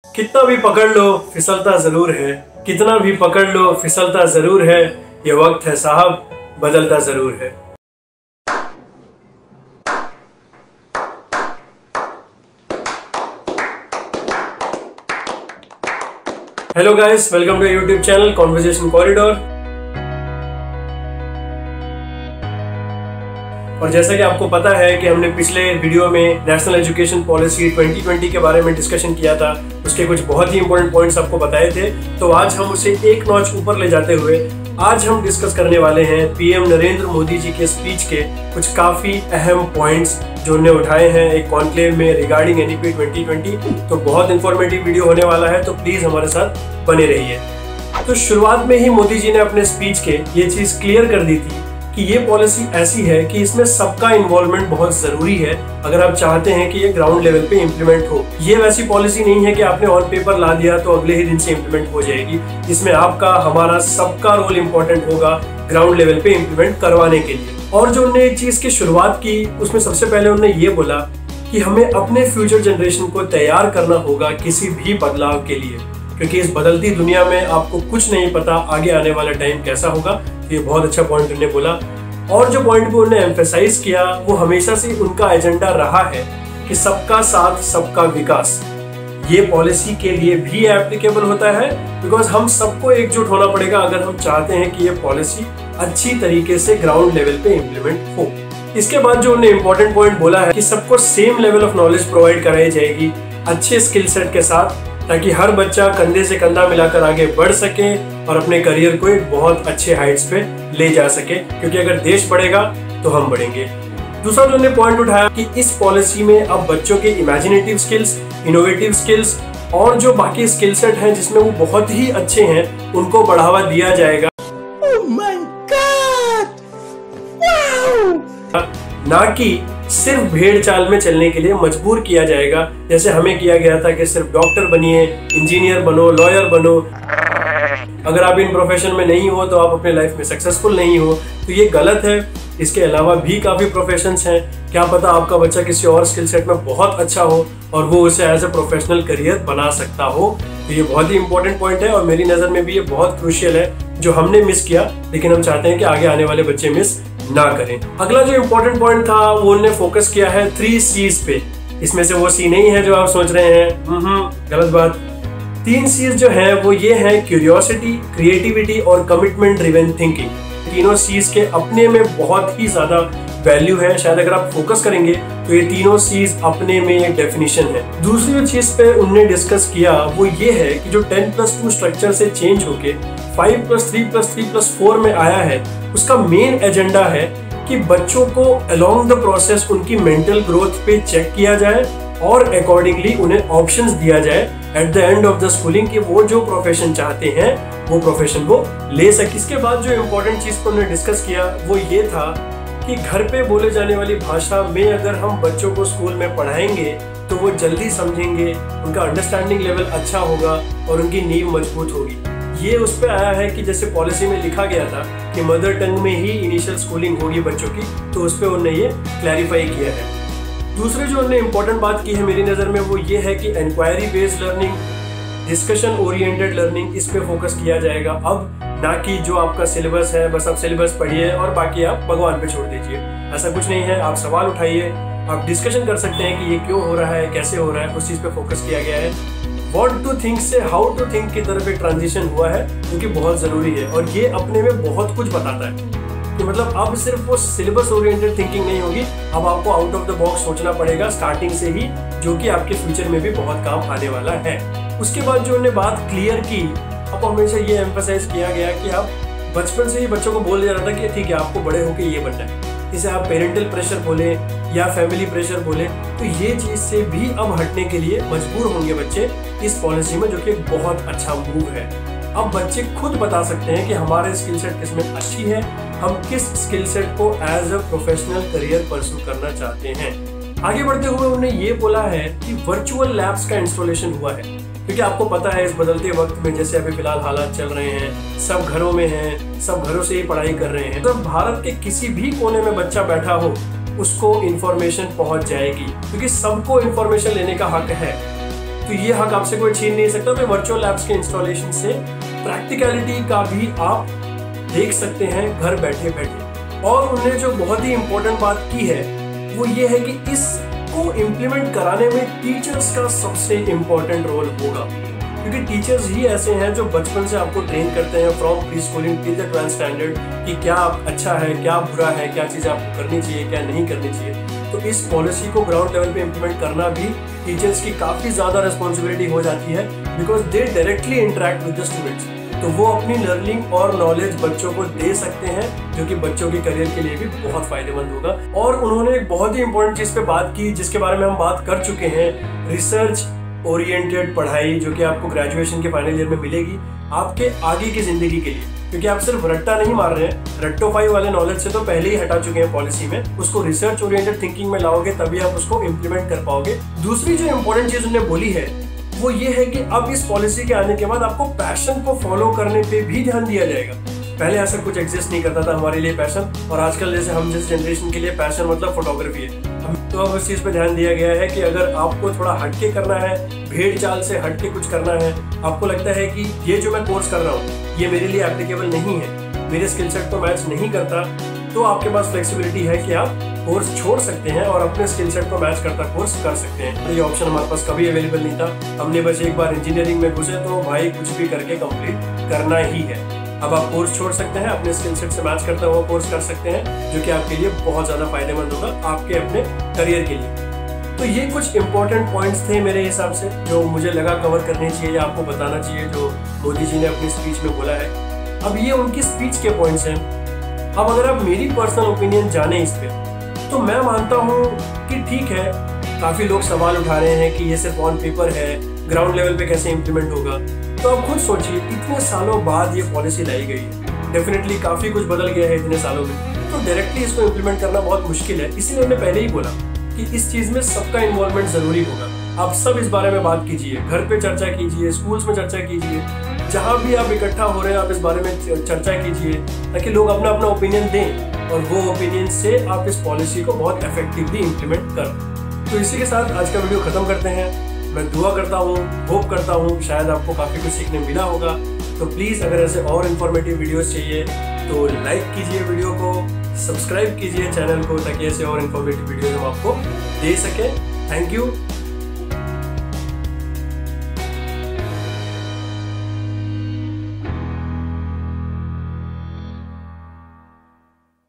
कितना भी पकड़ लो फिसलता जरूर है, कितना भी पकड़ लो फिसलता जरूर है, ये वक्त है साहब बदलता जरूर है। Hello guys, welcome to YouTube channel conversation corridor. और जैसा कि आपको पता है कि हमने पिछले वीडियो में नेशनल एजुकेशन पॉलिसी 2020 के बारे में डिस्कशन किया था, उसके कुछ बहुत ही इंपॉर्टेंट पॉइंट्स आपको बताए थे। तो आज हम उसे एक नॉच ऊपर ले जाते हुए आज हम डिस्कस करने वाले हैं पीएम नरेंद्र मोदी जी के स्पीच के कुछ काफी अहम पॉइंट्स जो उन्होंने उठाए हैं एक कॉन्क्लेव में रिगार्डिंग एनईपी 2020। तो बहुत इंफॉर्मेटिव वीडियो होने वाला है, तो प्लीज हमारे साथ बने रहिए। तो शुरुआत में ही मोदी जी ने अपने स्पीच के ये चीज क्लियर कर दी थी कि ये पॉलिसी ऐसी है कि इसमें सबका इन्वॉल्वमेंट बहुत जरूरी है अगर आप चाहते हैं कि ये ग्राउंड लेवल पे इम्प्लीमेंट हो। ये वैसी पॉलिसी नहीं है कि आपने ऑन पेपर ला दिया तो अगले ही दिन से इम्प्लीमेंट हो जाएगी। इसमें आपका, हमारा, सबका रोल इम्पोर्टेंट होगा ग्राउंड लेवल पे इम्प्लीमेंट करवाने के लिए। और जो उन्होंने एक चीज की शुरुआत की उसमें सबसे पहले उन्होंने ये बोला कि हमें अपने फ्यूचर जनरेशन को तैयार करना होगा किसी भी बदलाव के लिए, क्योंकि इस बदलती दुनिया में आपको कुछ नहीं पता आगे आने वाला टाइम कैसा होगा। ये बहुत अच्छा पॉइंट उन्होंने बोला। और जो पॉइंट को उन्होंने एम्फेसाइज किया वो हमेशा से उनका एजेंडा रहा है कि सबका साथ सबका विकास। ये पॉलिसी के लिए भी एप्लीकेबल होता है, बिकॉज हम सबको एकजुट होना पड़ेगा अगर हम चाहते हैं कि ये पॉलिसी अच्छी तरीके से ग्राउंड लेवल पे इम्प्लीमेंट हो। इसके बाद जो उन्होंने इंपॉर्टेंट पॉइंट बोला है कि सबको same level of knowledge provide कराई जाएगी अच्छे स्किल सेट के साथ, ताकि हर बच्चा कंधे से कंधा मिलाकर आगे बढ़ सके और अपने करियर को एक बहुत अच्छे हाइट्स पे ले जा सके, क्योंकि अगर देश बढ़ेगा तो हम बढ़ेंगे। दूसरा जो उन्होंने पॉइंट उठाया कि इस पॉलिसी में अब बच्चों के इमेजिनेटिव स्किल्स, इनोवेटिव स्किल्स और जो बाकी स्किल सेट हैं जिसमें वो बहुत ही अच्छे हैं उनको बढ़ावा दिया जाएगा। Oh my God! Wow! ना कि सिर्फ भेड़ चाल में चलने के लिए मजबूर किया जाएगा, जैसे हमें किया गया था कि सिर्फ डॉक्टर बनिए, इंजीनियर बनो, लॉयर बनो। अगर आप इन प्रोफेशन में नहीं हो तो आप अपने लाइफ में सक्सेसफुल नहीं हो, तो ये गलत है। इसके अलावा भी काफी प्रोफेशंस हैं, क्या पता आपका बच्चा किसी और स्किल सेट में बहुत अच्छा हो और वो उसे एज ए प्रोफेशनल करियर बना सकता हो। तो ये बहुत ही इंपॉर्टेंट पॉइंट है और मेरी नजर में भी ये बहुत क्रूशियल है जो हमने मिस किया, लेकिन हम चाहते हैं कि आगे आने वाले बच्चे मिस ना करें। अगला जो इम्पोर्टेंट पॉइंट था वो उन्होंने फोकस किया है 3 C's पे। इसमें से वो सी नहीं है जो आप सोच रहे हैं, गलत बात। 3 C's जो है वो ये है क्यूरियोसिटी, क्रिएटिविटी और कमिटमेंट ड्रिवन थिंकिंग। तीनों C's के अपने में बहुत ही ज्यादा वैल्यू है। शायद अगर आप फोकस करेंगे तो ये तीनों C's अपने में एक डेफिनेशन है। दूसरी जो चीज पे उन्होंने डिस्कस किया वो ये है कि जो 10+2 स्ट्रक्चर से चेंज होके 5+3+3+4 में आया है, उसका मेन एजेंडा है कि बच्चों को अलोंग द प्रोसेस उनकी मेंटल ग्रोथ पे चेक किया जाए और अकॉर्डिंगली उन्हें ऑप्शंस दिया जाए at the end of the schooling कि वो जो प्रोफेशन चाहते हैं वो प्रोफेशन वो ले सके। इसके बाद जो इम्पोर्टेंट चीज को उन्होंने डिस्कस किया वो ये था कि घर पे बोले जाने वाली भाषा में अगर हम बच्चों को स्कूल में पढ़ाएंगे तो वो जल्दी समझेंगे, उनका अंडरस्टैंडिंग लेवल अच्छा होगा और उनकी नींव मजबूत होगी। ये उस पे आया है कि जैसे पॉलिसी में लिखा गया था कि मदर टंग में ही इनिशियल स्कूलिंग होगी बच्चों की, तो उस पे उन्होंने ये क्लैरिफाई किया है। दूसरे जो उन्होंने इंपॉर्टेंट बात की है मेरी नज़र में वो ये है कि inquiry based learning, discussion oriented learning, इस पे फोकस किया जाएगा अब, ना कि जो आपका सिलेबस है बस आप सिलेबस पढ़िए और बाकी आप भगवान पे छोड़ दीजिए। ऐसा कुछ नहीं है। आप सवाल उठाइए, आप डिस्कशन कर सकते हैं कि ये क्यों हो रहा है, कैसे हो रहा है, उस चीज़ पे फोकस किया गया है। व्हाट टू थिंक से हाउ टू थिंक की तरफ एक ट्रांजिशन हुआ है जो कि बहुत ज़रूरी है और ये अपने में बहुत कुछ बताता है कि मतलब अब सिर्फ वो सिलेबस ओरिएंटेड थिंकिंग नहीं होगी, अब आपको आउट ऑफ द बॉक्स सोचना पड़ेगा स्टार्टिंग से ही, जो कि आपके फ्यूचर में भी बहुत काम आने वाला है। उसके बाद जो उन्होंने बात क्लियर की, अब हमेशा ये एम्फसाइज किया गया कि आप बचपन से ही बच्चों को बोल दिया जाता है कि ठीक है आपको बड़े होकर ये बनना है। इसे आप पेरेंटल प्रेशर बोले या फैमिली प्रेशर बोले, तो ये चीज से भी अब हटने के लिए मजबूर होंगे बच्चे इस पॉलिसी में, जो कि एक बहुत अच्छा मूव है। अब बच्चे खुद बता सकते हैं कि हमारे स्किल सेट किसमें अच्छी है, हम किस स्किल सेट को as a professional career pursue करना चाहते हैं। आगे बढ़ते हुए उन्होंने ये बोला है कि वर्चुअल लैब्स का इंस्टॉलेशन हुआ है, क्योंकि आपको पता है इस बदलते वक्त में जैसे अभी फिलहाल हालात चल रहे हैं, सब घरों में हैं, सब घरों से ही पढ़ाई कर रहे हैं, तो भारत के किसी भी कोने में बच्चा बैठा हो उसको इंफॉर्मेशन पहुंच जाएगी, क्योंकि सबको इंफॉर्मेशन लेने का हक है। तो ये हक आपसे कोई छीन नहीं सकता। तो वर्चुअल लैब्स के इंस्टॉलेशन से प्रैक्टिकलिटी का भी आप देख सकते हैं घर बैठे बैठे। और उन्होंने जो बहुत ही इंपॉर्टेंट बात की है वो ये है कि इसको इम्प्लीमेंट कराने में टीचर्स का सबसे इम्पोर्टेंट रोल होगा, क्योंकि टीचर्स ही ऐसे हैं जो बचपन से आपको ट्रेन करते हैं from pre schooling till the 12th standard कि क्या अच्छा है, क्या बुरा है, क्या चीज़ें आपको करनी चाहिए, क्या नहीं करनी चाहिए। तो इस पॉलिसी को ग्राउंड लेवल पे इम्प्लीमेंट करना भी टीचर्स की काफ़ी ज़्यादा रिस्पॉन्सिबिलिटी हो जाती है, because they directly interact with the students. तो वो अपनी लर्निंग और नॉलेज बच्चों को दे सकते हैं, जो कि बच्चों के करियर के लिए भी बहुत फायदेमंद होगा। और उन्होंने एक बहुत ही इंपॉर्टेंट चीज़ पे बात की जिसके बारे में हम बात कर चुके हैं, रिसर्च ओरिएंटेड पढ़ाई, जो कि आपको ग्रेजुएशन के फाइनल ईयर में मिलेगी आपके आगे की जिंदगी के लिए। क्योंकि आप सिर्फ रट्टा नहीं मार रहे हैं, रट्टोफाई वाले नॉलेज से तो पहले ही हटा चुके हैं पॉलिसी में, उसको रिसर्च ओरिएंटेड थिंकिंग में लाओगे तभी आप उसको इम्प्लीमेंट कर पाओगे। दूसरी जो इंपॉर्टेंट चीज उन्होंने बोली है वो ये है कि अब इस पॉलिसी के आने के बाद आपको पैशन को फॉलो करने पे भी ध्यान दिया जाएगा। पहले ऐसा कुछ एग्जिस्ट नहीं करता था हमारे लिए पैशन, और आजकल जैसे हम जिस जनरेशन के लिए पैशन मतलब फोटोग्राफी है, तो अब उस चीज़ पे ध्यान दिया गया है कि अगर आपको थोड़ा हटके करना है, भेड़ चाल से हटके कुछ करना है, आपको लगता है कि ये जो मैं कोर्स कर रहा हूँ ये मेरे लिए एप्लीकेबल नहीं है, मेरे स्किल सेट को मैच नहीं करता, तो आपके पास फ्लेक्सिबिलिटी है कि आप कोर्स छोड़ सकते हैं और अपने स्किल सेट को मैच करता कोर्स कर सकते हैं। तो ये ऑप्शन हमारे पास कभी अवेलेबल नहीं था। हमने बस एक बार इंजीनियरिंग में घुसे तो भाई कुछ भी करके कंप्लीट करना ही है। अब आप कोर्स छोड़ सकते हैं, अपने स्किल सेट से मैच करता हुआ कोर्स कर सकते हैं, जो कि आपके लिए बहुत ज़्यादा फायदेमंद होगा आपके अपने करियर के लिए। तो ये कुछ इंपॉर्टेंट पॉइंट्स थे मेरे हिसाब से जो मुझे लगा कवर करने चाहिए या आपको बताना चाहिए, जो मोदी जी ने अपनी स्पीच में बोला है। अब ये उनकी स्पीच के पॉइंट्स हैं। अब अगर आप मेरी पर्सनल ओपिनियन जाने इस पे, तो मैं मानता हूँ कि ठीक है, काफ़ी लोग सवाल उठा रहे हैं कि ये सिर्फ ऑन पेपर है, ग्राउंड लेवल पे कैसे इम्प्लीमेंट होगा। तो आप खुद सोचिए, इतने सालों बाद ये पॉलिसी लाई गई है, डेफिनेटली काफ़ी कुछ बदल गया है इतने सालों में, तो डायरेक्टली इसको इम्प्लीमेंट करना बहुत मुश्किल है। इसलिए हमने पहले ही बोला कि इस चीज़ में सबका इन्वॉल्वमेंट ज़रूरी होगा। आप सब इस बारे में बात कीजिए, घर पे चर्चा कीजिए, स्कूल्स में चर्चा कीजिए, जहाँ भी आप इकट्ठा हो रहे हैं आप इस बारे में चर्चा कीजिए, ताकि लोग अपना अपना ओपिनियन दें और वो ओपिनियन से आप इस पॉलिसी को बहुत इफेक्टिवली इम्प्लीमेंट करें। तो इसी के साथ आज का वीडियो खत्म करते हैं। मैं दुआ करता हूँ, होप करता हूँ शायद आपको काफ़ी कुछ सीखने मिला होगा। तो प्लीज़ अगर ऐसे और इन्फॉर्मेटिव वीडियोस चाहिए तो लाइक कीजिए वीडियो को, सब्सक्राइब कीजिए चैनल को, ताकि ऐसे और इन्फॉर्मेटिव वीडियोस हम आपको दे सकें। Thank you.